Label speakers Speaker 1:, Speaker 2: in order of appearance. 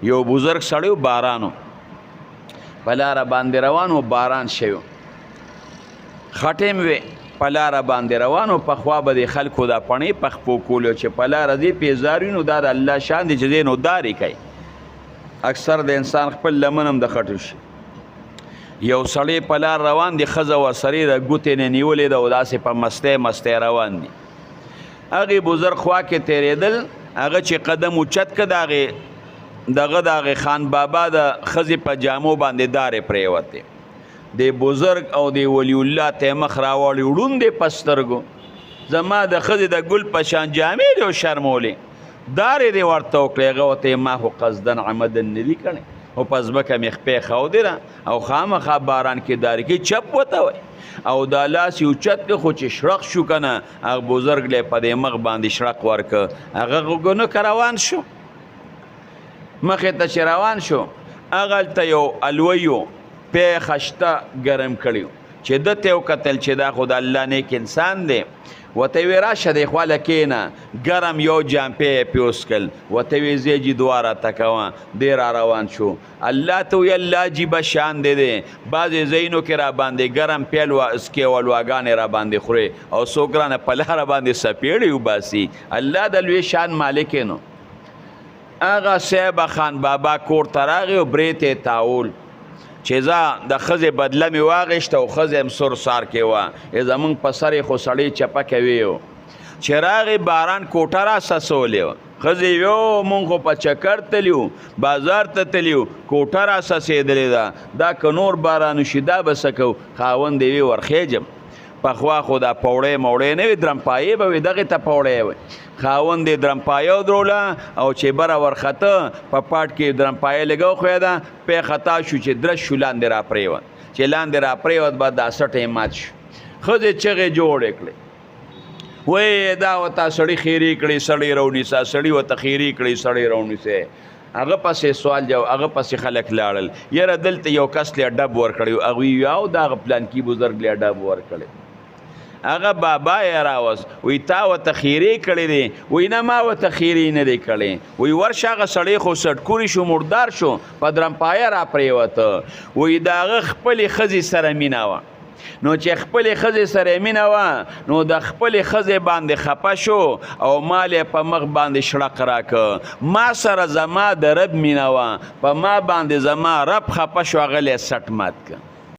Speaker 1: یو بزرگ سړی بارانو په لاره باندې روان و باران شوی خټې مې وې په لاره باندې روان و پخوا به د خلکو دا پڼې په خپو کولو چې په لاره دې پیزار وي نو دا د الله شان دی چې دی نو دارې کوي اکثر د انسان خپل لمن هم د خټو شي یو سړی په لار روان دی ښځه ورسرې د ګوتې نه نیولې ده او داسې په مستۍ مستۍ روان دي هغې بزرګ خوا کې تېرېدل هغه چې قدم اوچت که دغه د هغې خان بابا د ښځې په جامو باندې دارې پرېوتې د بزرګ او د ولی الله ته مخ راوړي وړوند دی په سترګو زما د ښځې د ګل په شان جامې دی او شرمولې دارې دې ورته وکړې هغه ورته ما خو قصدن عمدن نه دي کړی او په ځمکه مې خپې ښودې ده او خامخا باران کې دارې کې چپ وته وی او دا لاس یې اوچت که خو چې شړق شو که نه هغه بزرګ لی په دې مخ باندې شړق ورکه هغه غوږونه که روان شو مخې ته چې روان شو هغلته یو الوی پیښه شته ګرم کړي چې ده ته یې وکتل چې دا خو د الله نیک انسان دی ورته یې وی راشه دی خواله کښېنه ګرم یو جامپې یې پې وڅکل ورته یې وی ځې جي دعا راته کوه دی را روان شو الله ته وی الله عجیبه شان دی بعضې ځایونو کې را باندې ګرم پیل اسکې ولواګانې را باندې خورې او څوک رانه په لاره باندې سپېړې وباسي الله د لوی شان مالک نو هغه صاحب خان بابا کور ته راغی او برې ته یې تاول چې زه د ښځې بدله مې واغېشته او ښځه یم سور سار کې وه زمونږ په سر یې خو سړی چپه کوي چې راغې باران کوټه را سسولې وه ښځې ویو مونږ خو په چکر تلي وو بازار ته تلي وو کوټه را سسېدلې ده دا که نور باران وشي دا به څه کوو خاوند یې وی ورخېجم پخوا خو دا پوړی موړی نه وي درمپایې به وي دغې ته پوړی وي خاوند یې درمپایه ودروله او چې بره ورخته په پاټ کې درمپایه لږه وښویده پې خطا شو چې درز شو لاندې را پرېوت چې لاندې را پرېوت به دا سټ یې مات شو ښځې چغې جوړې کړې وی دا ورته سړي خیري کړې سړی رونیسه سړي ورته خیري کړې سړی رونیسه هغه پسې سوال جواب هغه پسې خلک لاړل یاره دلته یو کس لی ډب ورکړی هغوی وي او د هغه پلانکي بزرګ لی ډب ورکړی هغه بابا یې راوست وی تا ورته خیرې کړې دی وی نه ما ورته خیرې نه دی کړې وی ورشه هغه سړی خو سټکوري شو مردار شو په درمپایه را پرېوته وی د هغه خپلې ښځې سره مینه وه نو چې خپلې ښځې سره مینه وه نو د خپلې ښځې باندې خفه شو او مال یې په مخ باندې شړق راکه ما سره زما د رب مینه وه په ما باندې زما رب خفه شو هغه لی سټ مات که